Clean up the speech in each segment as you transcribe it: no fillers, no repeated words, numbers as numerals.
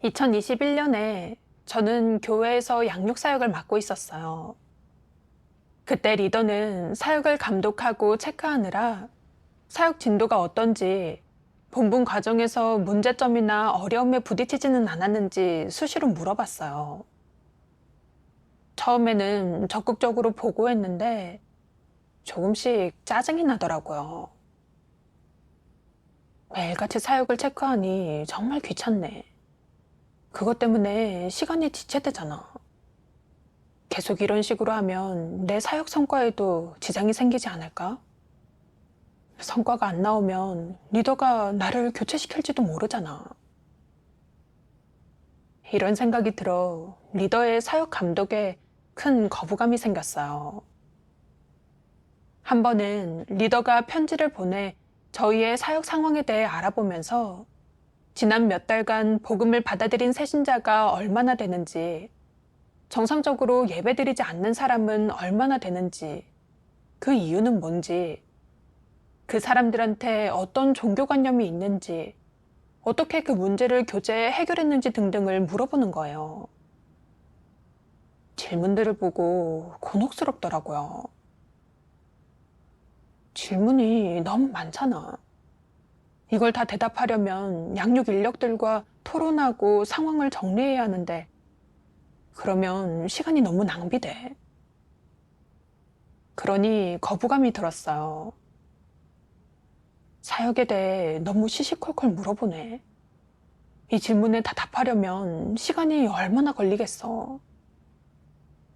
2021년에 저는 교회에서 양육 사역을 맡고 있었어요. 그때 리더는 사역을 감독하고 체크하느라 사역 진도가 어떤지, 본분 과정에서 문제점이나 어려움에 부딪히지는 않았는지 수시로 물어봤어요. 처음에는 적극적으로 보고했는데 조금씩 짜증이 나더라고요. 매일같이 사역을 체크하니 정말 귀찮네. 그것 때문에 시간이 지체되잖아. 계속 이런 식으로 하면 내 사역 성과에도 지장이 생기지 않을까? 성과가 안 나오면 리더가 나를 교체시킬지도 모르잖아. 이런 생각이 들어 리더의 사역 감독에 큰 거부감이 생겼어요. 한 번은 리더가 편지를 보내 저희의 사역 상황에 대해 알아보면서 지난 몇 달간 복음을 받아들인 새신자가 얼마나 되는지, 정상적으로 예배드리지 않는 사람은 얼마나 되는지, 그 이유는 뭔지, 그 사람들한테 어떤 종교관념이 있는지, 어떻게 그 문제를 교제에 해결했는지 등등을 물어보는 거예요. 질문들을 보고 곤혹스럽더라고요. 질문이 너무 많잖아. 이걸 다 대답하려면 양육 인력들과 토론하고 상황을 정리해야 하는데, 그러면 시간이 너무 낭비돼. 그러니 거부감이 들었어요. 사역에 대해 너무 시시콜콜 물어보네. 이 질문에 다 답하려면 시간이 얼마나 걸리겠어.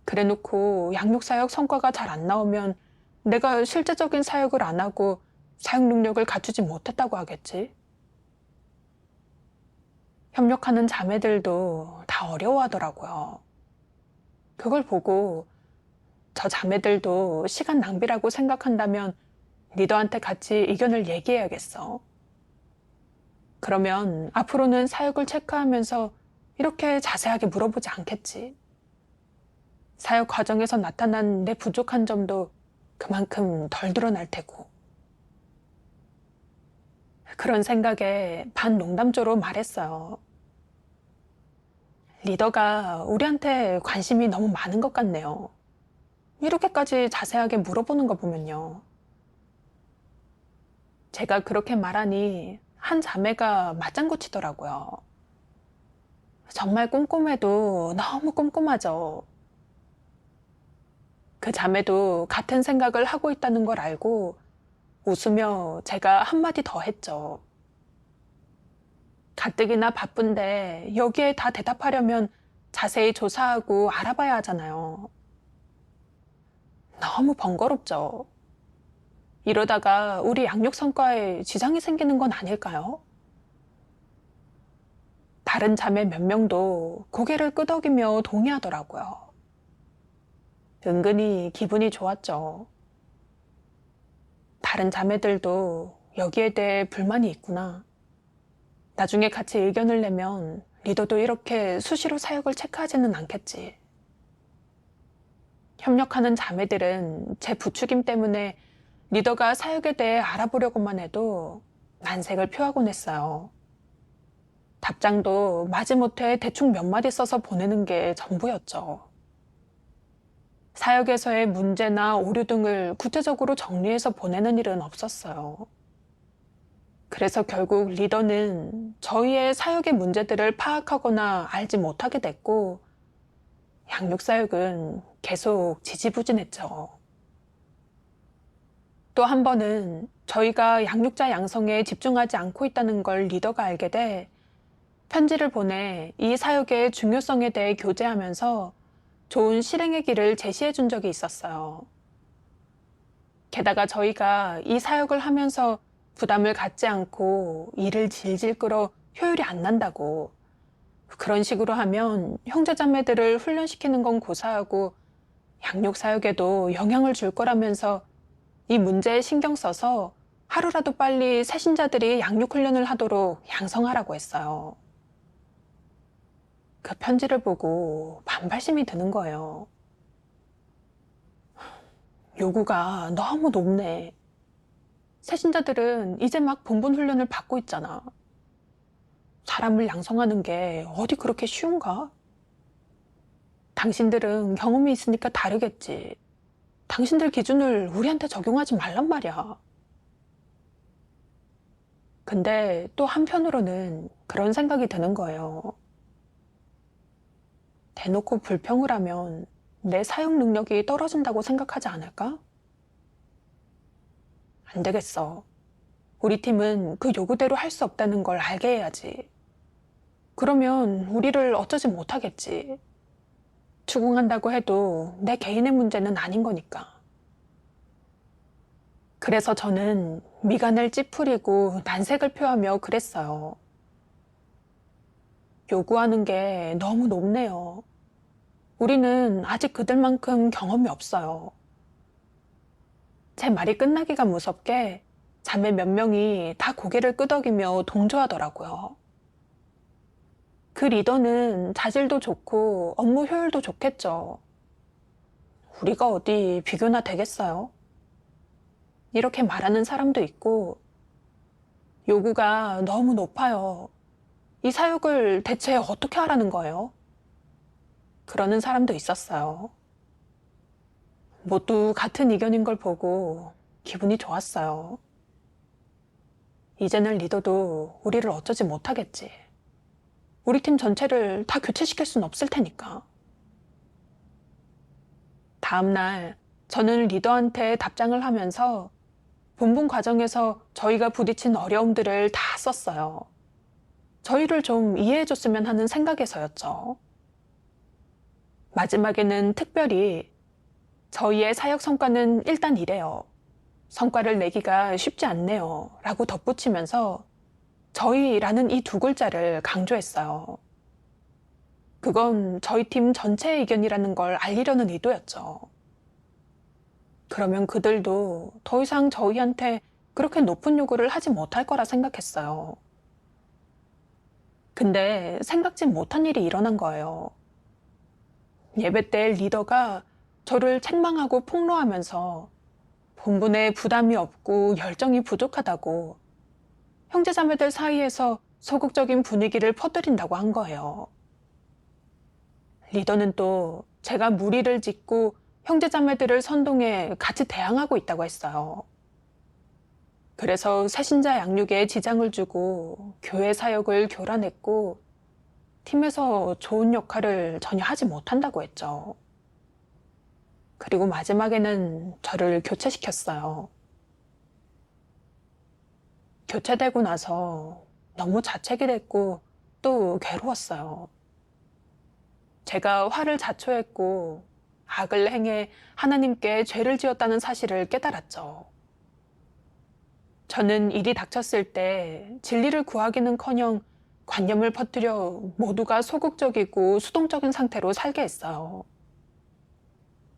그래 놓고 양육사역 성과가 잘 안 나오면 내가 실제적인 사역을 안 하고 사역 능력을 갖추지 못했다고 하겠지. 협력하는 자매들도 다 어려워하더라고요. 그걸 보고 저 자매들도 시간 낭비라고 생각한다면 리더한테 같이 의견을 얘기해야겠어. 그러면 앞으로는 사역을 체크하면서 이렇게 자세하게 물어보지 않겠지. 사역 과정에서 나타난 내 부족한 점도 그만큼 덜 드러날 테고. 그런 생각에 반농담조로 말했어요. 리더가 우리한테 관심이 너무 많은 것 같네요. 이렇게까지 자세하게 물어보는 거 보면요. 제가 그렇게 말하니 한 자매가 맞장구 치더라고요. 정말 꼼꼼해도 너무 꼼꼼하죠. 그 자매도 같은 생각을 하고 있다는 걸 알고 웃으며 제가 한마디 더 했죠. 가뜩이나 바쁜데 여기에 다 대답하려면 자세히 조사하고 알아봐야 하잖아요. 너무 번거롭죠. 이러다가 우리 양육 성과에 지장이 생기는 건 아닐까요? 다른 자매 몇 명도 고개를 끄덕이며 동의하더라고요. 은근히 기분이 좋았죠. 다른 자매들도 여기에 대해 불만이 있구나. 나중에 같이 의견을 내면 리더도 이렇게 수시로 사역을 체크하지는 않겠지. 협력하는 자매들은 제 부추김 때문에 리더가 사역에 대해 알아보려고만 해도 난색을 표하곤 했어요. 답장도 마지못해 대충 몇 마디 써서 보내는 게 전부였죠. 사역에서의 문제나 오류 등을 구체적으로 정리해서 보내는 일은 없었어요. 그래서 결국 리더는 저희의 사역의 문제들을 파악하거나 알지 못하게 됐고, 양육사역은 계속 지지부진했죠. 또 한 번은 저희가 양육자 양성에 집중하지 않고 있다는 걸 리더가 알게 돼 편지를 보내 이 사역의 중요성에 대해 교제하면서 좋은 실행의 길을 제시해 준 적이 있었어요. 게다가 저희가 이 사역을 하면서 부담을 갖지 않고 일을 질질 끌어 효율이 안 난다고, 그런 식으로 하면 형제자매들을 훈련시키는 건 고사하고 양육 사역에도 영향을 줄 거라면서 이 문제에 신경 써서 하루라도 빨리 새신자들이 양육 훈련을 하도록 양성하라고 했어요. 그 편지를 보고 반발심이 드는 거예요. 요구가 너무 높네. 새신자들은 이제 막 본분 훈련을 받고 있잖아. 사람을 양성하는 게 어디 그렇게 쉬운가? 당신들은 경험이 있으니까 다르겠지. 당신들 기준을 우리한테 적용하지 말란 말이야. 근데 또 한편으로는 그런 생각이 드는 거예요. 대놓고 불평을 하면 내 사용 능력이 떨어진다고 생각하지 않을까? 안 되겠어. 우리 팀은 그 요구대로 할 수 없다는 걸 알게 해야지. 그러면 우리를 어쩌지 못하겠지. 추궁한다고 해도 내 개인의 문제는 아닌 거니까. 그래서 저는 미간을 찌푸리고 난색을 표하며 그랬어요. 요구하는 게 너무 높네요. 우리는 아직 그들만큼 경험이 없어요. 제 말이 끝나기가 무섭게 자매 몇 명이 다 고개를 끄덕이며 동조하더라고요. 그 리더는 자질도 좋고 업무 효율도 좋겠죠. 우리가 어디 비교나 되겠어요? 이렇게 말하는 사람도 있고, 요구가 너무 높아요. 이 사육을 대체 어떻게 하라는 거예요? 그러는 사람도 있었어요. 모두 같은 의견인 걸 보고 기분이 좋았어요. 이제는 리더도 우리를 어쩌지 못하겠지. 우리 팀 전체를 다 교체시킬 순 없을 테니까. 다음날 저는 리더한테 답장을 하면서 본분 과정에서 저희가 부딪힌 어려움들을 다 썼어요. 저희를 좀 이해해줬으면 하는 생각에서였죠. 마지막에는 특별히 저희의 사역 성과는 일단 이래요. 성과를 내기가 쉽지 않네요. 라고 덧붙이면서 저희라는 이 두 글자를 강조했어요. 그건 저희 팀 전체의 의견이라는 걸 알리려는 의도였죠. 그러면 그들도 더 이상 저희한테 그렇게 높은 요구를 하지 못할 거라 생각했어요. 근데 생각지 못한 일이 일어난 거예요. 예배 때 리더가 저를 책망하고 폭로하면서 본분에 부담이 없고 열정이 부족하다고 형제자매들 사이에서 소극적인 분위기를 퍼뜨린다고 한 거예요. 리더는 또 제가 무리를 짓고 형제자매들을 선동해 같이 대항하고 있다고 했어요. 그래서 새신자 양육에 지장을 주고 교회 사역을 교란했고 팀에서 좋은 역할을 전혀 하지 못한다고 했죠. 그리고 마지막에는 저를 교체시켰어요. 교체되고 나서 너무 자책이 됐고 또 괴로웠어요. 제가 화를 자초했고 악을 행해 하나님께 죄를 지었다는 사실을 깨달았죠. 저는 일이 닥쳤을 때 진리를 구하기는커녕 관념을 퍼뜨려 모두가 소극적이고 수동적인 상태로 살게 했어요.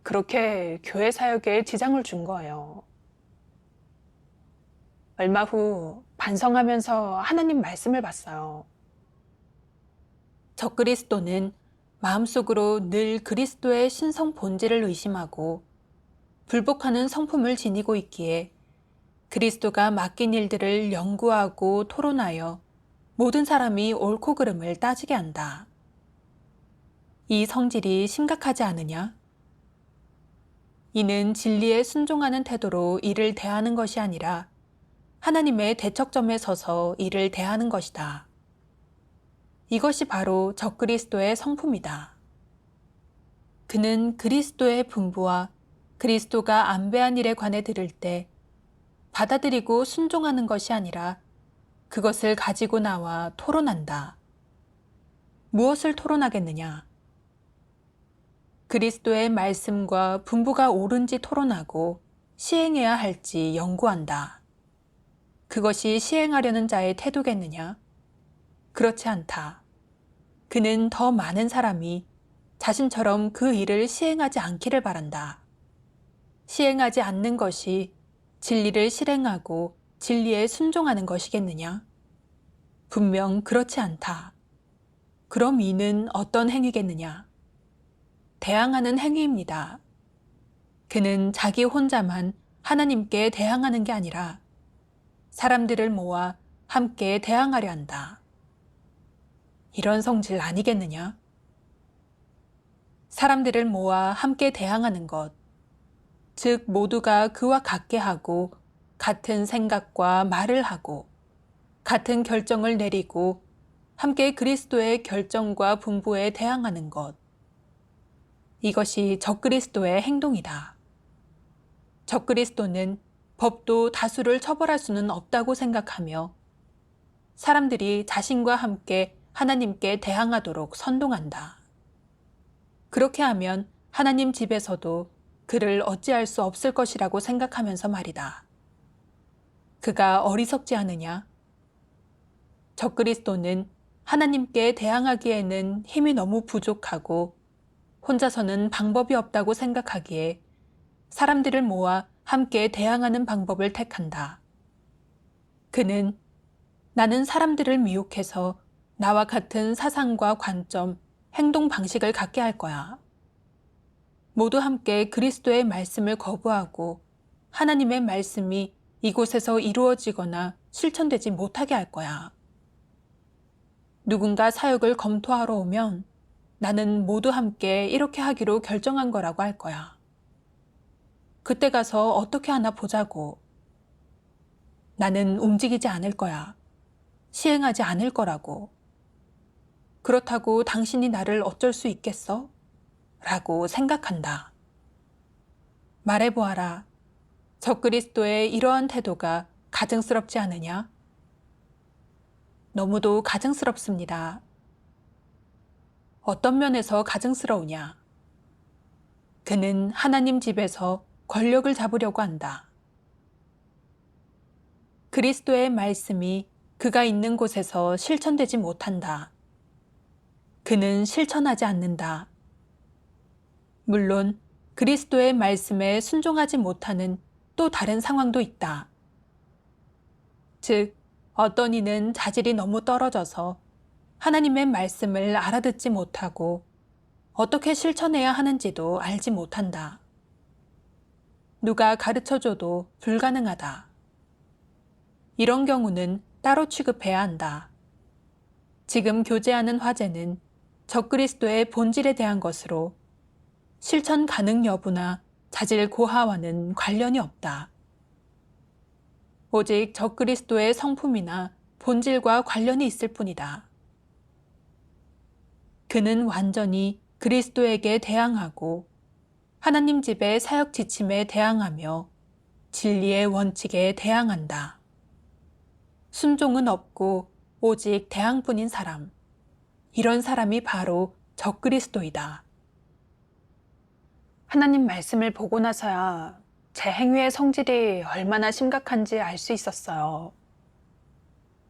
그렇게 교회 사역에 지장을 준 거예요. 얼마 후 반성하면서 하나님 말씀을 봤어요. 적그리스도는 마음속으로 늘 그리스도의 신성 본질을 의심하고 불복하는 성품을 지니고 있기에 그리스도가 맡긴 일들을 연구하고 토론하여 모든 사람이 옳고 그름을 따지게 한다. 이 성질이 심각하지 않으냐? 이는 진리에 순종하는 태도로 이를 대하는 것이 아니라 하나님의 대척점에 서서 이를 대하는 것이다. 이것이 바로 적그리스도의 성품이다. 그는 그리스도의 분부와 그리스도가 안배한 일에 관해 들을 때 받아들이고 순종하는 것이 아니라 그것을 가지고 나와 토론한다. 무엇을 토론하겠느냐? 그리스도의 말씀과 분부가 옳은지 토론하고 시행해야 할지 연구한다. 그것이 시행하려는 자의 태도겠느냐? 그렇지 않다. 그는 더 많은 사람이 자신처럼 그 일을 시행하지 않기를 바란다. 시행하지 않는 것이 진리를 실행하고 진리에 순종하는 것이겠느냐? 분명 그렇지 않다. 그럼 이는 어떤 행위겠느냐? 대항하는 행위입니다. 그는 자기 혼자만 하나님께 대항하는 게 아니라 사람들을 모아 함께 대항하려 한다. 이런 성질 아니겠느냐? 사람들을 모아 함께 대항하는 것, 즉 모두가 그와 같게 하고 같은 생각과 말을 하고 같은 결정을 내리고 함께 그리스도의 결정과 분부에 대항하는 것. 이것이 적그리스도의 행동이다. 적그리스도는 법도 다수를 처벌할 수는 없다고 생각하며 사람들이 자신과 함께 하나님께 대항하도록 선동한다. 그렇게 하면 하나님 집에서도 그를 어찌할 수 없을 것이라고 생각하면서 말이다. 그가 어리석지 않으냐? 적그리스도는 하나님께 대항하기에는 힘이 너무 부족하고 혼자서는 방법이 없다고 생각하기에 사람들을 모아 함께 대항하는 방법을 택한다. 그는 나는 사람들을 미혹해서 나와 같은 사상과 관점, 행동 방식을 갖게 할 거야. 모두 함께 그리스도의 말씀을 거부하고 하나님의 말씀이 이곳에서 이루어지거나 실천되지 못하게 할 거야. 누군가 사역을 검토하러 오면 나는 모두 함께 이렇게 하기로 결정한 거라고 할 거야. 그때 가서 어떻게 하나 보자고. 나는 움직이지 않을 거야. 시행하지 않을 거라고. 그렇다고 당신이 나를 어쩔 수 있겠어? 라고 생각한다. 말해보아라. 적그리스도의 이러한 태도가 가증스럽지 않으냐? 너무도 가증스럽습니다. 어떤 면에서 가증스러우냐? 그는 하나님 집에서 권력을 잡으려고 한다. 그리스도의 말씀이 그가 있는 곳에서 실천되지 못한다. 그는 실천하지 않는다. 물론 그리스도의 말씀에 순종하지 못하는 또 다른 상황도 있다. 즉, 어떤 이는 자질이 너무 떨어져서 하나님의 말씀을 알아듣지 못하고 어떻게 실천해야 하는지도 알지 못한다. 누가 가르쳐줘도 불가능하다. 이런 경우는 따로 취급해야 한다. 지금 교제하는 화제는 적그리스도의 본질에 대한 것으로 실천 가능 여부나 자질 고하와는 관련이 없다. 오직 적그리스도의 성품이나 본질과 관련이 있을 뿐이다. 그는 완전히 그리스도에게 대항하고 하나님 집의 사역 지침에 대항하며 진리의 원칙에 대항한다. 순종은 없고 오직 대항뿐인 사람. 이런 사람이 바로 적그리스도이다. 하나님 말씀을 보고 나서야 제 행위의 성질이 얼마나 심각한지 알 수 있었어요.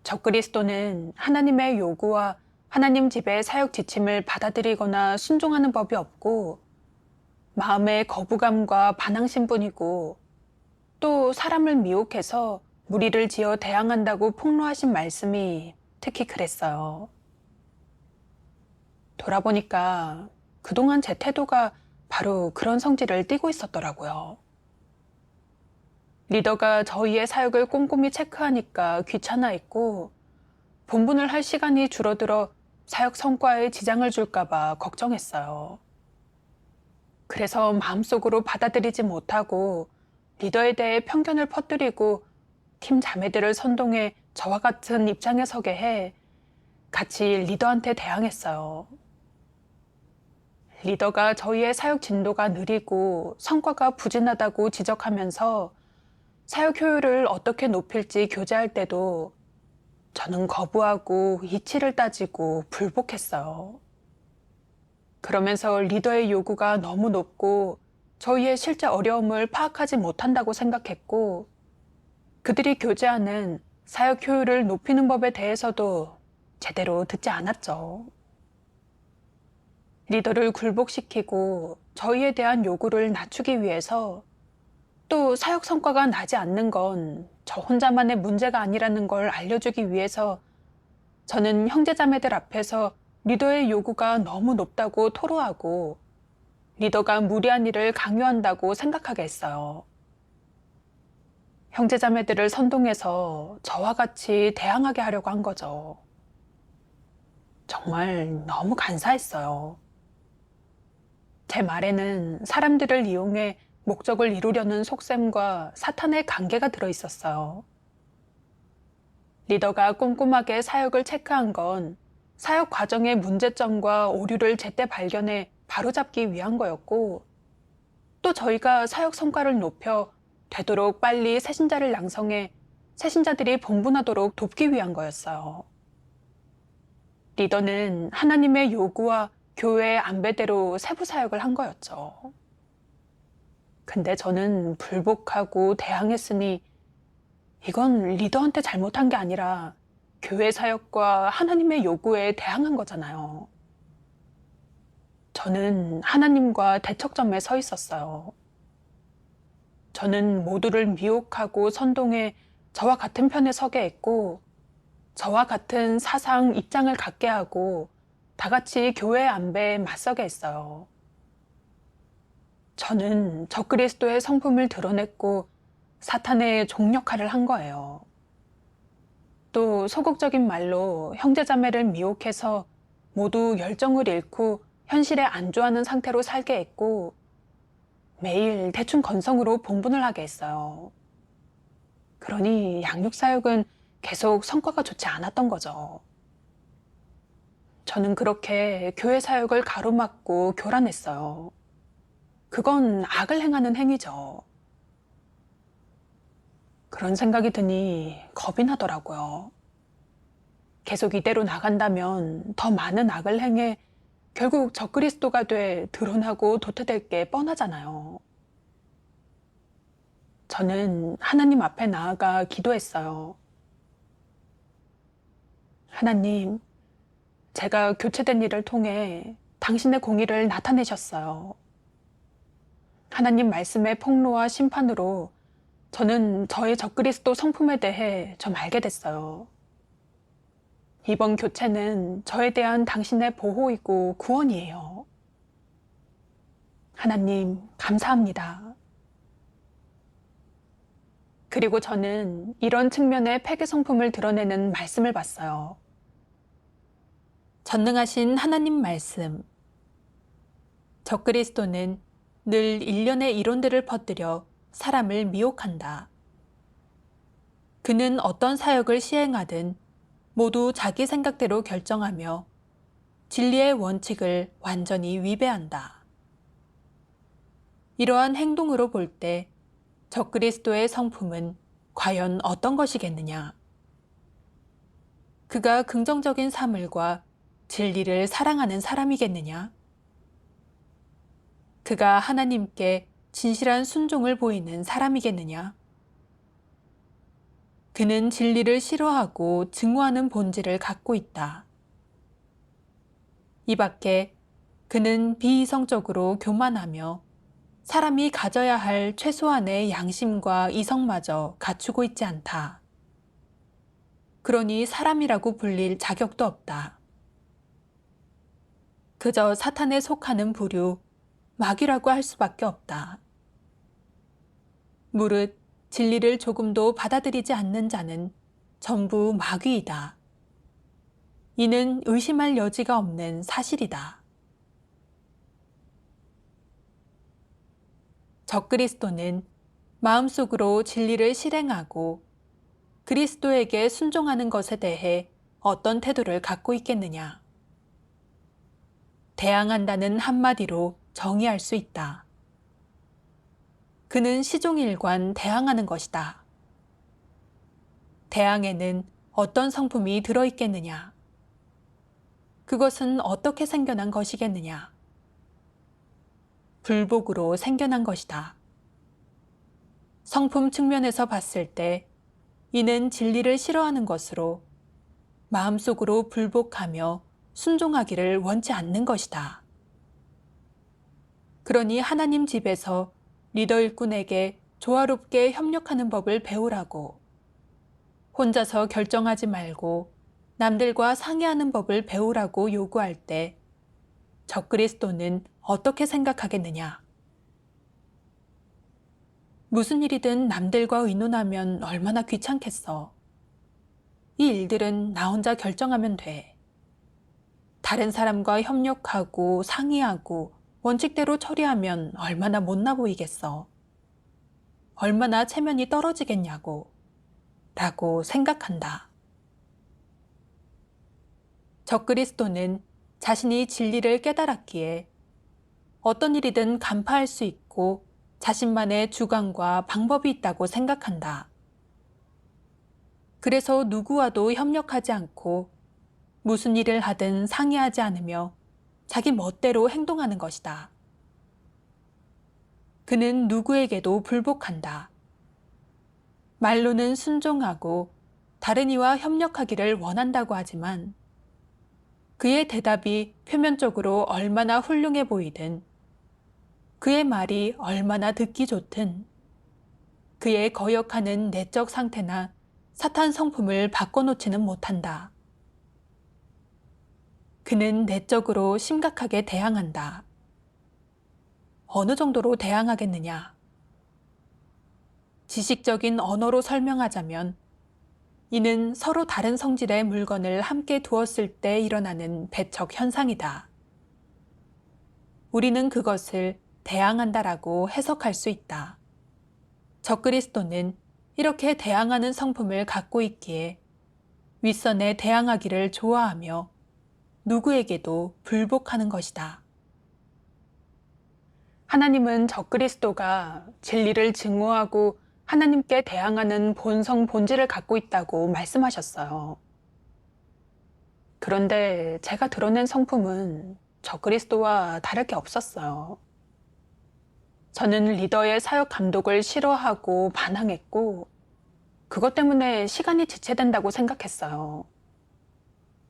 적그리스도는 하나님의 요구와 하나님 집의 사역 지침을 받아들이거나 순종하는 법이 없고 마음의 거부감과 반항심뿐이고 또 사람을 미혹해서 무리를 지어 대항한다고 폭로하신 말씀이 특히 그랬어요. 돌아보니까 그동안 제 태도가 바로 그런 성질을 띠고 있었더라고요. 리더가 저희의 사역을 꼼꼼히 체크하니까 귀찮아했고 본분을 할 시간이 줄어들어 사역 성과에 지장을 줄까봐 걱정했어요. 그래서 마음속으로 받아들이지 못하고 리더에 대해 편견을 퍼뜨리고 팀 자매들을 선동해 저와 같은 입장에 서게 해 같이 리더한테 대항했어요. 리더가 저희의 사역 진도가 느리고 성과가 부진하다고 지적하면서 사역 효율을 어떻게 높일지 교제할 때도 저는 거부하고 이치를 따지고 불복했어요. 그러면서 리더의 요구가 너무 높고 저희의 실제 어려움을 파악하지 못한다고 생각했고 그들이 교제하는 사역 효율을 높이는 법에 대해서도 제대로 듣지 않았죠. 리더를 굴복시키고 저희에 대한 요구를 낮추기 위해서 또 사역 성과가 나지 않는 건 저 혼자만의 문제가 아니라는 걸 알려주기 위해서 저는 형제자매들 앞에서 리더의 요구가 너무 높다고 토로하고 리더가 무리한 일을 강요한다고 생각하게 했어요. 형제자매들을 선동해서 저와 같이 대항하게 하려고 한 거죠. 정말 너무 간사했어요. 제 말에는 사람들을 이용해 목적을 이루려는 속셈과 사탄의 관계가 들어 있었어요. 리더가 꼼꼼하게 사역을 체크한 건 사역 과정의 문제점과 오류를 제때 발견해 바로잡기 위한 거였고, 또 저희가 사역 성과를 높여 되도록 빨리 새신자를 양성해 새신자들이 봉분하도록 돕기 위한 거였어요. 리더는 하나님의 요구와 교회의 안배대로 세부 사역을 한 거였죠. 근데 저는 불복하고 대항했으니 이건 리더한테 잘못한 게 아니라 교회 사역과 하나님의 요구에 대항한 거잖아요. 저는 하나님과 대척점에 서 있었어요. 저는 모두를 미혹하고 선동해 저와 같은 편에 서게 했고, 저와 같은 사상, 입장을 갖게 하고 다 같이 교회 안배에 맞서게 했어요. 저는 적그리스도의 성품을 드러냈고 사탄의 종 역할을 한 거예요. 또 소극적인 말로 형제자매를 미혹해서 모두 열정을 잃고 현실에 안주하는 상태로 살게 했고, 매일 대충 건성으로 본분을 하게 했어요. 그러니 양육사역은 계속 성과가 좋지 않았던 거죠. 저는 그렇게 교회 사역을 가로막고 교란했어요. 그건 악을 행하는 행위죠. 그런 생각이 드니 겁이 나더라고요. 계속 이대로 나간다면 더 많은 악을 행해 결국 적그리스도가 돼 드러나고 도태될 게 뻔하잖아요. 저는 하나님 앞에 나아가 기도했어요. 하나님, 제가 교체된 일을 통해 당신의 공의를 나타내셨어요. 하나님 말씀의 폭로와 심판으로 저는 저의 적그리스도 성품에 대해 좀 알게 됐어요. 이번 교체는 저에 대한 당신의 보호이고 구원이에요. 하나님, 감사합니다. 그리고 저는 이런 측면의 폐괴 성품을 드러내는 말씀을 봤어요. 전능하신 하나님 말씀. 적그리스도는 늘 일련의 이론들을 퍼뜨려 사람을 미혹한다. 그는 어떤 사역을 시행하든 모두 자기 생각대로 결정하며 진리의 원칙을 완전히 위배한다. 이러한 행동으로 볼 때 적그리스도의 성품은 과연 어떤 것이겠느냐? 그가 긍정적인 사물과 진리를 사랑하는 사람이겠느냐? 그가 하나님께 진실한 순종을 보이는 사람이겠느냐? 그는 진리를 싫어하고 증오하는 본질을 갖고 있다. 이 밖에 그는 비이성적으로 교만하며 사람이 가져야 할 최소한의 양심과 이성마저 갖추고 있지 않다. 그러니 사람이라고 불릴 자격도 없다. 그저 사탄에 속하는 부류, 마귀라고 할 수밖에 없다. 무릇 진리를 조금도 받아들이지 않는 자는 전부 마귀이다. 이는 의심할 여지가 없는 사실이다. 적그리스도는 마음속으로 진리를 실행하고 그리스도에게 순종하는 것에 대해 어떤 태도를 갖고 있겠느냐? 대항한다는 한마디로 정의할 수 있다. 그는 시종일관 대항하는 것이다. 대항에는 어떤 성품이 들어있겠느냐? 그것은 어떻게 생겨난 것이겠느냐? 불복으로 생겨난 것이다. 성품 측면에서 봤을 때 이는 진리를 싫어하는 것으로 마음속으로 불복하며 순종하기를 원치 않는 것이다. 그러니 하나님 집에서 리더 일꾼에게 조화롭게 협력하는 법을 배우라고, 혼자서 결정하지 말고 남들과 상의하는 법을 배우라고 요구할 때 적그리스도는 어떻게 생각하겠느냐? 무슨 일이든 남들과 의논하면 얼마나 귀찮겠어. 이 일들은 나 혼자 결정하면 돼. 다른 사람과 협력하고 상의하고 원칙대로 처리하면 얼마나 못나 보이겠어. 얼마나 체면이 떨어지겠냐고 라고 생각한다. 적그리스도는 자신이 진리를 깨달았기에 어떤 일이든 간파할 수 있고 자신만의 주관과 방법이 있다고 생각한다. 그래서 누구와도 협력하지 않고 무슨 일을 하든 상의하지 않으며 자기 멋대로 행동하는 것이다. 그는 누구에게도 불복한다. 말로는 순종하고 다른 이와 협력하기를 원한다고 하지만 그의 대답이 표면적으로 얼마나 훌륭해 보이든 그의 말이 얼마나 듣기 좋든 그의 거역하는 내적 상태나 사탄 성품을 바꿔놓지는 못한다. 그는 내적으로 심각하게 대항한다. 어느 정도로 대항하겠느냐? 지식적인 언어로 설명하자면 이는 서로 다른 성질의 물건을 함께 두었을 때 일어나는 배척 현상이다. 우리는 그것을 대항한다라고 해석할 수 있다. 적그리스도는 이렇게 대항하는 성품을 갖고 있기에 윗선에 대항하기를 좋아하며 누구에게도 불복하는 것이다. 하나님은 적그리스도가 진리를 증오하고 하나님께 대항하는 본성 본질을 갖고 있다고 말씀하셨어요. 그런데 제가 드러낸 성품은 적그리스도와 다를 게 없었어요. 저는 리더의 사역 감독을 싫어하고 반항했고 그것 때문에 시간이 지체된다고 생각했어요.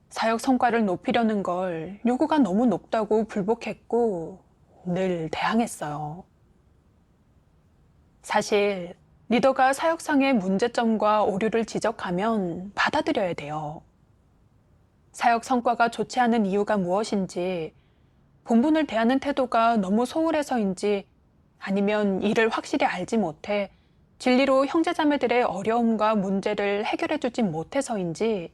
사역 성과를 높이려는 걸 요구가 너무 높다고 불복했고 늘 대항했어요. 사실 리더가 사역상의 문제점과 오류를 지적하면 받아들여야 돼요. 사역 성과가 좋지 않은 이유가 무엇인지, 본분을 대하는 태도가 너무 소홀해서인지, 아니면 이를 확실히 알지 못해 진리로 형제자매들의 어려움과 문제를 해결해주지 못해서인지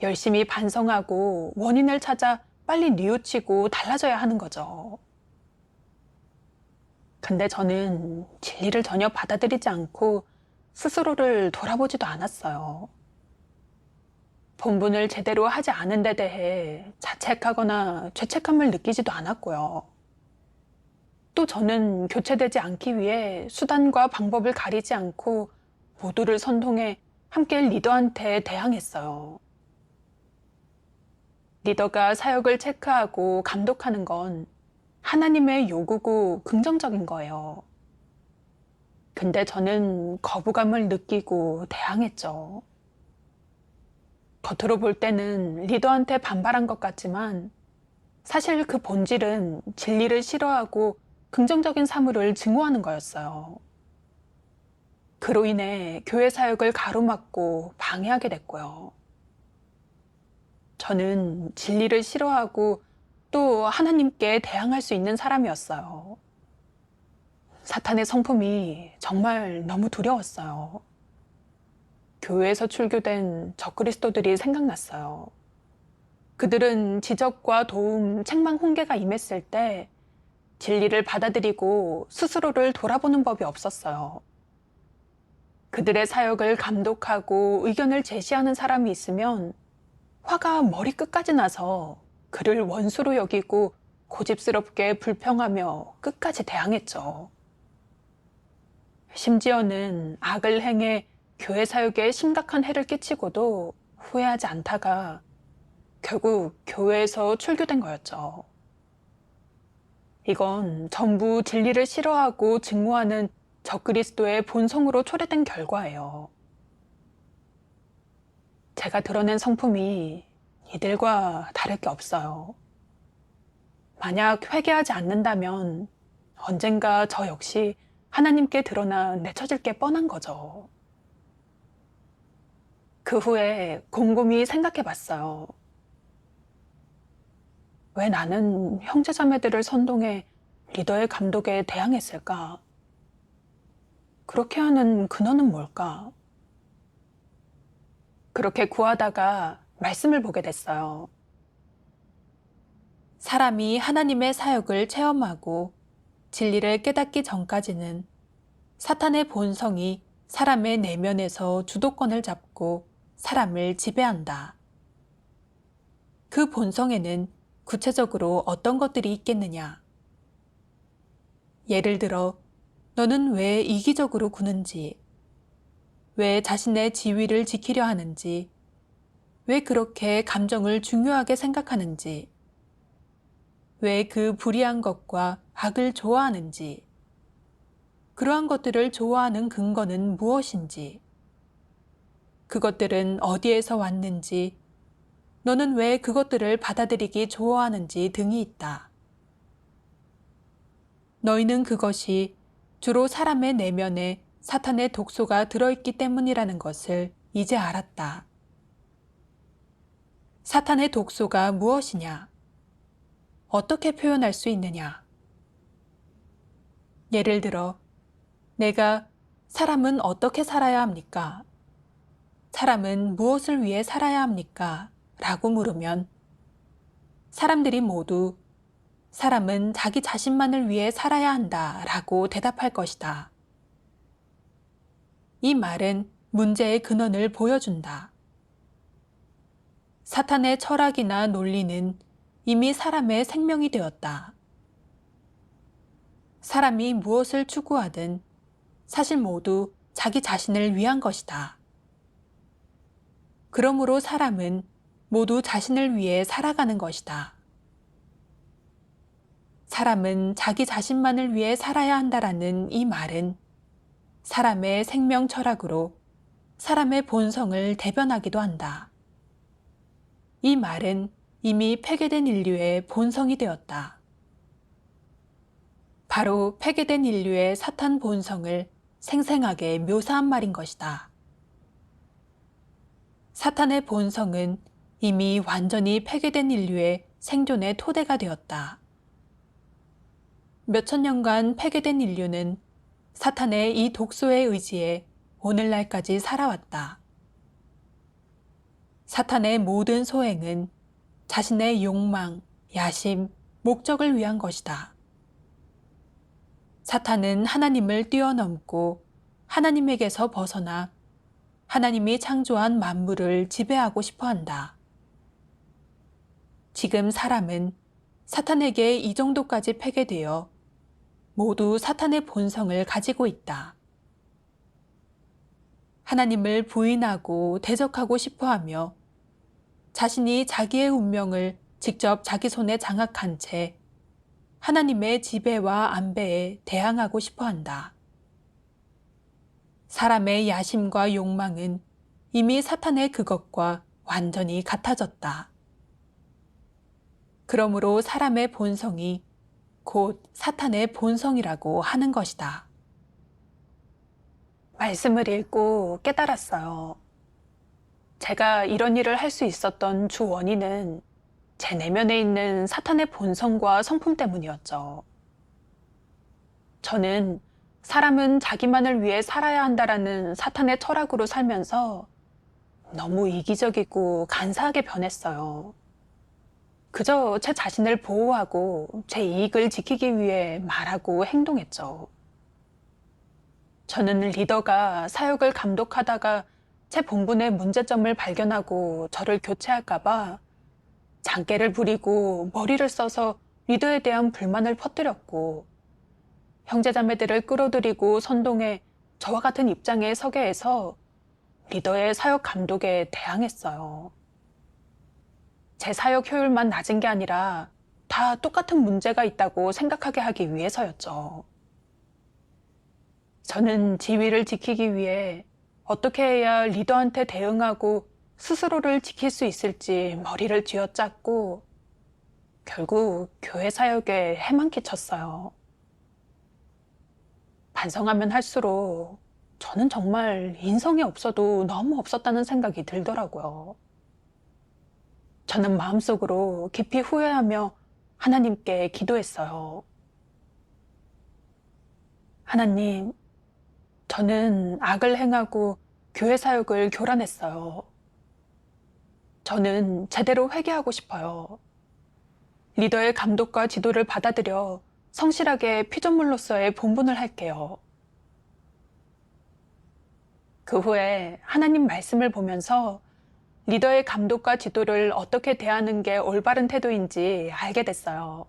열심히 반성하고 원인을 찾아 빨리 뉘우치고 달라져야 하는 거죠. 근데 저는 진리를 전혀 받아들이지 않고 스스로를 돌아보지도 않았어요. 본분을 제대로 하지 않은 데 대해 자책하거나 죄책감을 느끼지도 않았고요. 또 저는 교체되지 않기 위해 수단과 방법을 가리지 않고 모두를 선동해 함께 리더한테 대항했어요. 리더가 사역을 체크하고 감독하는 건 하나님의 요구고 긍정적인 거예요. 근데 저는 거부감을 느끼고 대항했죠. 겉으로 볼 때는 리더한테 반발한 것 같지만 사실 그 본질은 진리를 싫어하고 긍정적인 사물을 증오하는 거였어요. 그로 인해 교회 사역을 가로막고 방해하게 됐고요. 저는 진리를 싫어하고 또 하나님께 대항할 수 있는 사람이었어요. 사탄의 성품이 정말 너무 두려웠어요. 교회에서 출교된 적그리스도들이 생각났어요. 그들은 지적과 도움, 책망, 훈계가 임했을 때 진리를 받아들이고 스스로를 돌아보는 법이 없었어요. 그들의 사역을 감독하고 의견을 제시하는 사람이 있으면 화가 머리끝까지 나서 그를 원수로 여기고 고집스럽게 불평하며 끝까지 대항했죠. 심지어는 악을 행해 교회 사역에 심각한 해를 끼치고도 후회하지 않다가 결국 교회에서 출교된 거였죠. 이건 전부 진리를 싫어하고 증오하는 적그리스도의 본성으로 초래된 결과예요. 제가 드러낸 성품이 이들과 다를 게 없어요. 만약 회개하지 않는다면 언젠가 저 역시 하나님께 드러나 내쳐질 게 뻔한 거죠. 그 후에 곰곰이 생각해 봤어요. 왜 나는 형제자매들을 선동해 리더의 감독에 대항했을까? 그렇게 하는 근원은 뭘까? 그렇게 구하다가 말씀을 보게 됐어요. 사람이 하나님의 사역을 체험하고 진리를 깨닫기 전까지는 사탄의 본성이 사람의 내면에서 주도권을 잡고 사람을 지배한다. 그 본성에는 구체적으로 어떤 것들이 있겠느냐? 예를 들어, 너는 왜 이기적으로 구는지, 왜 자신의 지위를 지키려 하는지, 왜 그렇게 감정을 중요하게 생각하는지, 왜 그 불의한 것과 악을 좋아하는지, 그러한 것들을 좋아하는 근거는 무엇인지, 그것들은 어디에서 왔는지, 너는 왜 그것들을 받아들이기 좋아하는지 등이 있다. 너희는 그것이 주로 사람의 내면에 사탄의 독소가 들어있기 때문이라는 것을 이제 알았다. 사탄의 독소가 무엇이냐? 어떻게 표현할 수 있느냐? 예를 들어, 내가 사람은 어떻게 살아야 합니까? 사람은 무엇을 위해 살아야 합니까? 라고 물으면 사람들이 모두 사람은 자기 자신만을 위해 살아야 한다 라고 대답할 것이다. 이 말은 문제의 근원을 보여준다. 사탄의 철학이나 논리는 이미 사람의 생명이 되었다. 사람이 무엇을 추구하든 사실 모두 자기 자신을 위한 것이다. 그러므로 사람은 모두 자신을 위해 살아가는 것이다. 사람은 자기 자신만을 위해 살아야 한다라는 이 말은 사람의 생명 철학으로 사람의 본성을 대변하기도 한다. 이 말은 이미 폐괴된 인류의 본성이 되었다. 바로 폐괴된 인류의 사탄 본성을 생생하게 묘사한 말인 것이다. 사탄의 본성은 이미 완전히 폐괴된 인류의 생존의 토대가 되었다. 몇천 년간 폐괴된 인류는 사탄의 이 독소의 의지에 오늘날까지 살아왔다. 사탄의 모든 소행은 자신의 욕망, 야심, 목적을 위한 것이다. 사탄은 하나님을 뛰어넘고 하나님에게서 벗어나 하나님이 창조한 만물을 지배하고 싶어 한다. 지금 사람은 사탄에게 이 정도까지 폐괴되어 모두 사탄의 본성을 가지고 있다. 하나님을 부인하고 대적하고 싶어 하며 자신이 자기의 운명을 직접 자기 손에 장악한 채 하나님의 지배와 안배에 대항하고 싶어 한다. 사람의 야심과 욕망은 이미 사탄의 그것과 완전히 같아졌다. 그러므로 사람의 본성이 곧 사탄의 본성이라고 하는 것이다. 말씀을 읽고 깨달았어요. 제가 이런 일을 할 수 있었던 주 원인은 제 내면에 있는 사탄의 본성과 성품 때문이었죠. 저는 사람은 자기만을 위해 살아야 한다라는 사탄의 철학으로 살면서 너무 이기적이고 간사하게 변했어요. 그저 제 자신을 보호하고 제 이익을 지키기 위해 말하고 행동했죠. 저는 리더가 사역을 감독하다가 제 본분의 문제점을 발견하고 저를 교체할까봐 장깨를 부리고 머리를 써서 리더에 대한 불만을 퍼뜨렸고 형제자매들을 끌어들이고 선동해 저와 같은 입장에 서게 해서 리더의 사역 감독에 대항했어요. 제 사역 효율만 낮은 게 아니라 다 똑같은 문제가 있다고 생각하게 하기 위해서였죠. 저는 지위를 지키기 위해 어떻게 해야 리더한테 대응하고 스스로를 지킬 수 있을지 머리를 쥐어짰고 결국 교회 사역에 해만 끼쳤어요. 반성하면 할수록 저는 정말 인성이 없어도 너무 없었다는 생각이 들더라고요. 저는 마음속으로 깊이 후회하며 하나님께 기도했어요. 하나님, 저는 악을 행하고 교회 사역을 교란했어요. 저는 제대로 회개하고 싶어요. 리더의 감독과 지도를 받아들여 성실하게 피조물로서의 본분을 할게요. 그 후에 하나님 말씀을 보면서 리더의 감독과 지도를 어떻게 대하는 게 올바른 태도인지 알게 됐어요.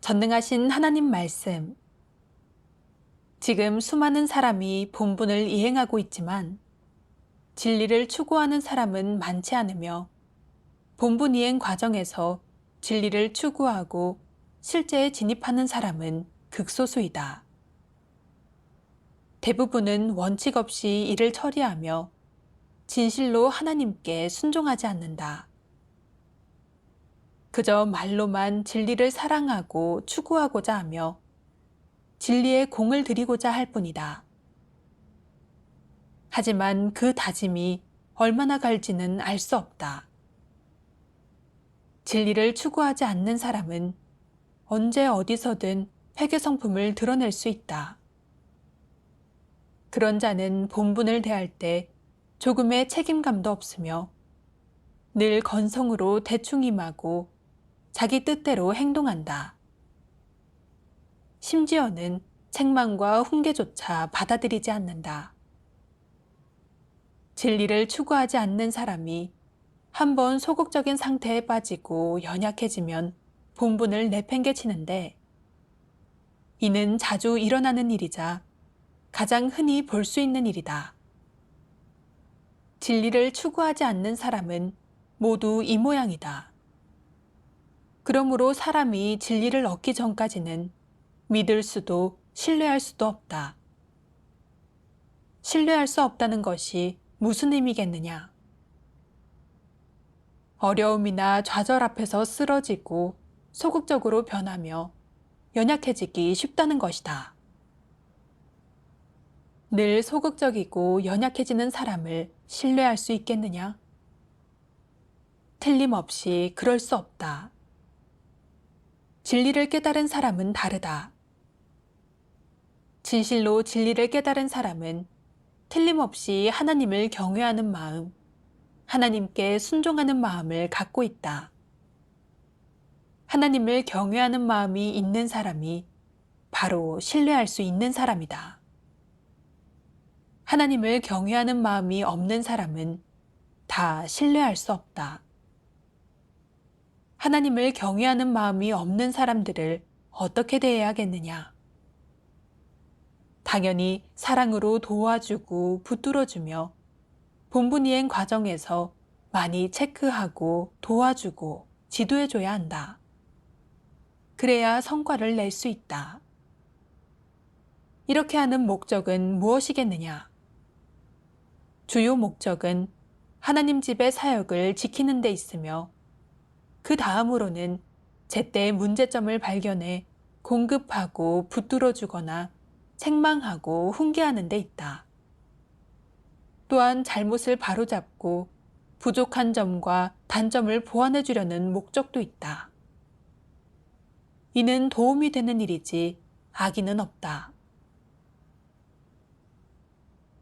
전능하신 하나님 말씀. 지금 수많은 사람이 본분을 이행하고 있지만 진리를 추구하는 사람은 많지 않으며 본분 이행 과정에서 진리를 추구하고 실제에 진입하는 사람은 극소수이다. 대부분은 원칙 없이 일을 처리하며 진실로 하나님께 순종하지 않는다. 그저 말로만 진리를 사랑하고 추구하고자 하며 진리에 공을 들이고자 할 뿐이다. 하지만 그 다짐이 얼마나 갈지는 알 수 없다. 진리를 추구하지 않는 사람은 언제 어디서든 회개성품을 드러낼 수 있다. 그런 자는 본분을 대할 때 조금의 책임감도 없으며 늘 건성으로 대충 임하고 자기 뜻대로 행동한다. 심지어는 책망과 훈계조차 받아들이지 않는다. 진리를 추구하지 않는 사람이 한번 소극적인 상태에 빠지고 연약해지면 본분을 내팽개치는데 이는 자주 일어나는 일이자 가장 흔히 볼 수 있는 일이다. 진리를 추구하지 않는 사람은 모두 이 모양이다. 그러므로 사람이 진리를 얻기 전까지는 믿을 수도 신뢰할 수도 없다. 신뢰할 수 없다는 것이 무슨 의미겠느냐? 어려움이나 좌절 앞에서 쓰러지고 소극적으로 변하며 연약해지기 쉽다는 것이다. 늘 소극적이고 연약해지는 사람을 신뢰할 수 있겠느냐? 틀림없이 그럴 수 없다. 진리를 깨달은 사람은 다르다. 진실로 진리를 깨달은 사람은 틀림없이 하나님을 경외하는 마음, 하나님께 순종하는 마음을 갖고 있다. 하나님을 경외하는 마음이 있는 사람이 바로 신뢰할 수 있는 사람이다. 하나님을 경외하는 마음이 없는 사람은 다 신뢰할 수 없다. 하나님을 경외하는 마음이 없는 사람들을 어떻게 대해야겠느냐? 당연히 사랑으로 도와주고 붙들어주며 본분 이행 과정에서 많이 체크하고 도와주고 지도해줘야 한다. 그래야 성과를 낼 수 있다. 이렇게 하는 목적은 무엇이겠느냐? 주요 목적은 하나님 집의 사역을 지키는 데 있으며 그 다음으로는 제때 문제점을 발견해 공급하고 붙들어주거나 책망하고 훈계하는 데 있다. 또한 잘못을 바로잡고 부족한 점과 단점을 보완해 주려는 목적도 있다. 이는 도움이 되는 일이지 악의는 없다.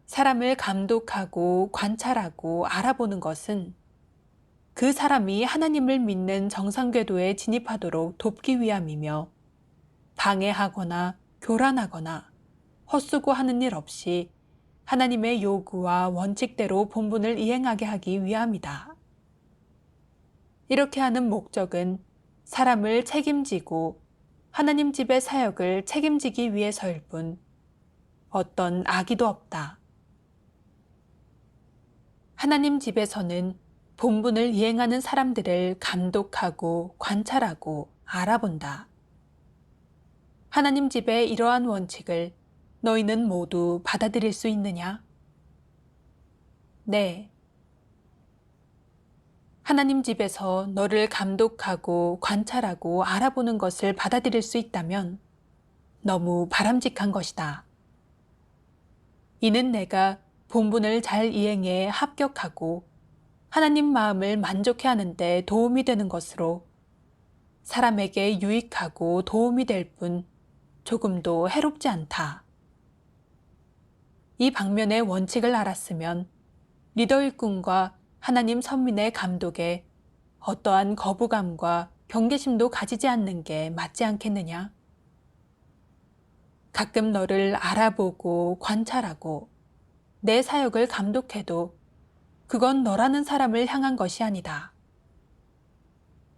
사람을 감독하고 관찰하고 알아보는 것은 그 사람이 하나님을 믿는 정상궤도에 진입하도록 돕기 위함이며 방해하거나 교란하거나 헛수고하는 일 없이 하나님의 요구와 원칙대로 본분을 이행하게 하기 위함이다. 이렇게 하는 목적은 사람을 책임지고 하나님 집의 사역을 책임지기 위해서일 뿐 어떤 악의도 없다. 하나님 집에서는 본분을 이행하는 사람들을 감독하고 관찰하고 알아본다. 하나님 집의 이러한 원칙을 너희는 모두 받아들일 수 있느냐? 네. 하나님 집에서 너를 감독하고 관찰하고 알아보는 것을 받아들일 수 있다면 너무 바람직한 것이다. 이는 내가 본분을 잘 이행해 합격하고 하나님 마음을 만족해 하는 데 도움이 되는 것으로 사람에게 유익하고 도움이 될 뿐 조금도 해롭지 않다. 이 방면의 원칙을 알았으면 리더 일꾼과 하나님 선민의 감독에 어떠한 거부감과 경계심도 가지지 않는 게 맞지 않겠느냐? 가끔 너를 알아보고 관찰하고 내 사역을 감독해도 그건 너라는 사람을 향한 것이 아니다.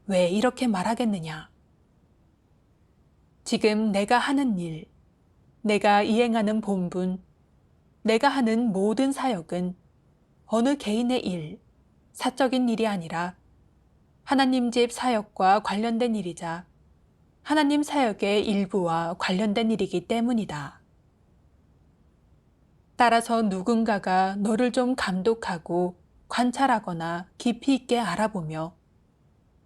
왜 이렇게 말하겠느냐? 지금 내가 하는 일, 내가 이행하는 본분, 내가 하는 모든 사역은 어느 개인의 일, 사적인 일이 아니라 하나님 집 사역과 관련된 일이자 하나님 사역의 일부와 관련된 일이기 때문이다. 따라서 누군가가 너를 좀 감독하고 관찰하거나 깊이 있게 알아보며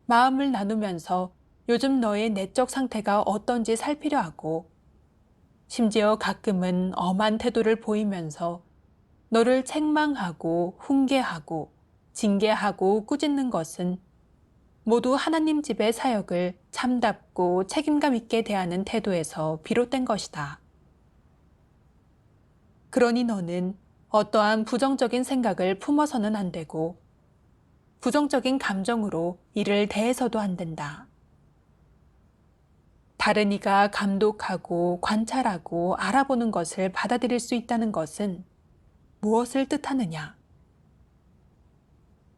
마음을 나누면서 요즘 너의 내적 상태가 어떤지 살피려 하고 심지어 가끔은 엄한 태도를 보이면서 너를 책망하고 훈계하고 징계하고 꾸짖는 것은 모두 하나님 집의 사역을 참답고 책임감 있게 대하는 태도에서 비롯된 것이다. 그러니 너는 어떠한 부정적인 생각을 품어서는 안 되고 부정적인 감정으로 이를 대해서도 안 된다. 다른 이가 감독하고 관찰하고 알아보는 것을 받아들일 수 있다는 것은 무엇을 뜻하느냐?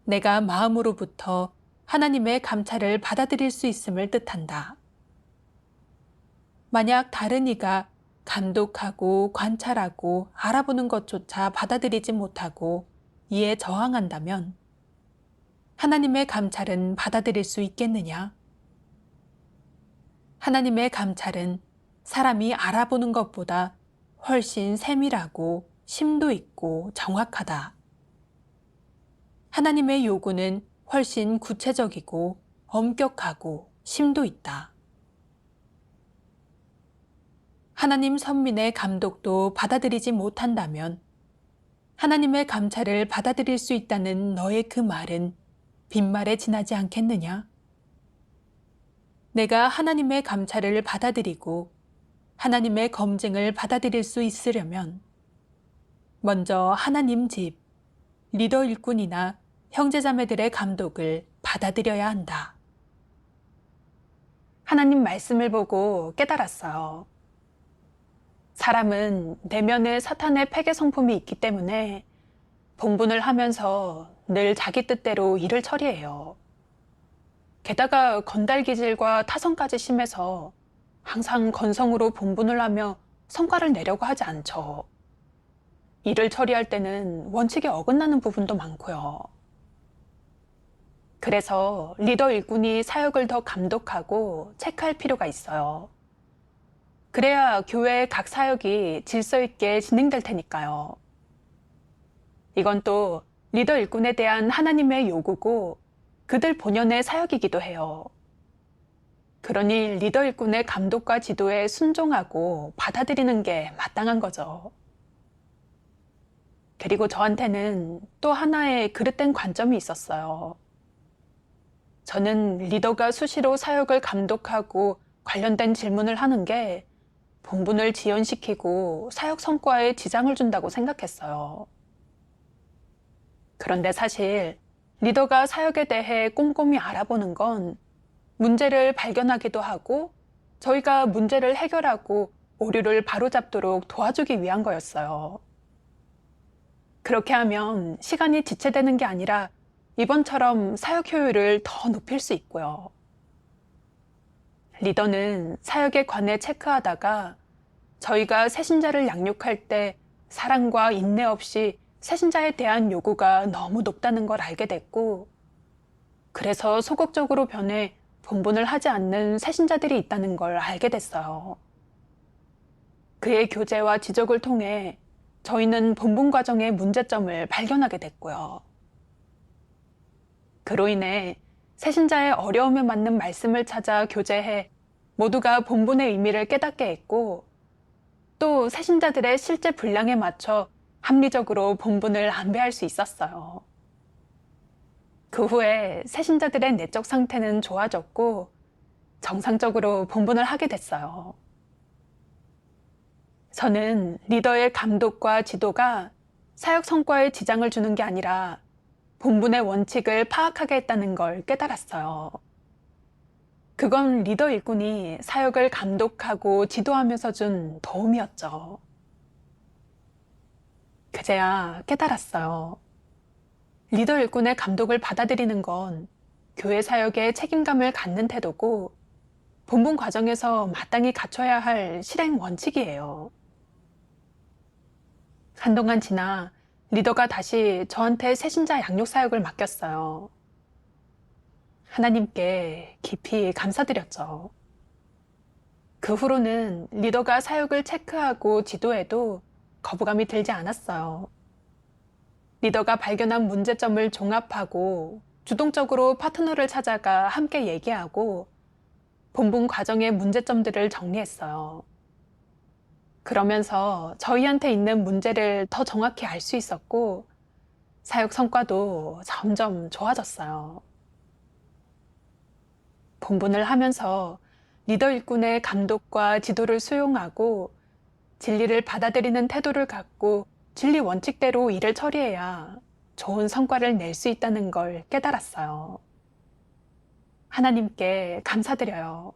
내가 마음으로부터 하나님의 감찰을 받아들일 수 있음을 뜻한다. 만약 다른 이가 감독하고 관찰하고 알아보는 것조차 받아들이지 못하고 이에 저항한다면 하나님의 감찰은 받아들일 수 있겠느냐? 하나님의 감찰은 사람이 알아보는 것보다 훨씬 세밀하고 심도 있고 정확하다. 하나님의 요구는 훨씬 구체적이고 엄격하고 심도 있다. 하나님 선민의 감독도 받아들이지 못한다면 하나님의 감찰을 받아들일 수 있다는 너의 그 말은 빈말에 지나지 않겠느냐? 내가 하나님의 감찰을 받아들이고 하나님의 검증을 받아들일 수 있으려면 먼저 하나님 집, 리더 일꾼이나 형제자매들의 감독을 받아들여야 한다. 하나님 말씀을 보고 깨달았어요. 사람은 내면에 사탄의 패계 성품이 있기 때문에 본분을 하면서 늘 자기 뜻대로 일을 처리해요. 게다가 건달기질과 타성까지 심해서 항상 건성으로 본분을 하며 성과를 내려고 하지 않죠. 일을 처리할 때는 원칙에 어긋나는 부분도 많고요. 그래서 리더 일꾼이 사역을 더 감독하고 체크할 필요가 있어요. 그래야 교회의 각 사역이 질서 있게 진행될 테니까요. 이건 또 리더 일꾼에 대한 하나님의 요구고 그들 본연의 사역이기도 해요. 그러니 리더 일꾼의 감독과 지도에 순종하고 받아들이는 게 마땅한 거죠. 그리고 저한테는 또 하나의 그릇된 관점이 있었어요. 저는 리더가 수시로 사역을 감독하고 관련된 질문을 하는 게 본분을 지연시키고 사역 성과에 지장을 준다고 생각했어요. 그런데 사실 리더가 사역에 대해 꼼꼼히 알아보는 건 문제를 발견하기도 하고 저희가 문제를 해결하고 오류를 바로잡도록 도와주기 위한 거였어요. 그렇게 하면 시간이 지체되는 게 아니라 이번처럼 사역 효율을 더 높일 수 있고요. 리더는 사역에 관해 체크하다가 저희가 새신자를 양육할 때 사랑과 인내 없이 새신자에 대한 요구가 너무 높다는 걸 알게 됐고, 그래서 소극적으로 변해 본분을 하지 않는 새신자들이 있다는 걸 알게 됐어요. 그의 교제와 지적을 통해 저희는 본분 과정의 문제점을 발견하게 됐고요. 그로 인해 새신자의 어려움에 맞는 말씀을 찾아 교제해 모두가 본분의 의미를 깨닫게 했고, 또 새신자들의 실제 분량에 맞춰 합리적으로 본분을 안배할 수 있었어요. 그 후에 새신자들의 내적 상태는 좋아졌고 정상적으로 본분을 하게 됐어요. 저는 리더의 감독과 지도가 사역 성과에 지장을 주는 게 아니라 본분의 원칙을 파악하게 했다는 걸 깨달았어요. 그건 리더 일꾼이 사역을 감독하고 지도하면서 준 도움이었죠. 그제야 깨달았어요. 리더 일꾼의 감독을 받아들이는 건 교회 사역에 책임감을 갖는 태도고 본분 과정에서 마땅히 갖춰야 할 실행 원칙이에요. 한동안 지나 리더가 다시 저한테 새신자 양육 사역을 맡겼어요. 하나님께 깊이 감사드렸죠. 그 후로는 리더가 사역을 체크하고 지도해도 거부감이 들지 않았어요. 리더가 발견한 문제점을 종합하고 주동적으로 파트너를 찾아가 함께 얘기하고 본분 과정의 문제점들을 정리했어요. 그러면서 저희한테 있는 문제를 더 정확히 알 수 있었고 사역 성과도 점점 좋아졌어요. 본분을 하면서 리더 일꾼의 감독과 지도를 수용하고 진리를 받아들이는 태도를 갖고 진리 원칙대로 일을 처리해야 좋은 성과를 낼 수 있다는 걸 깨달았어요. 하나님께 감사드려요.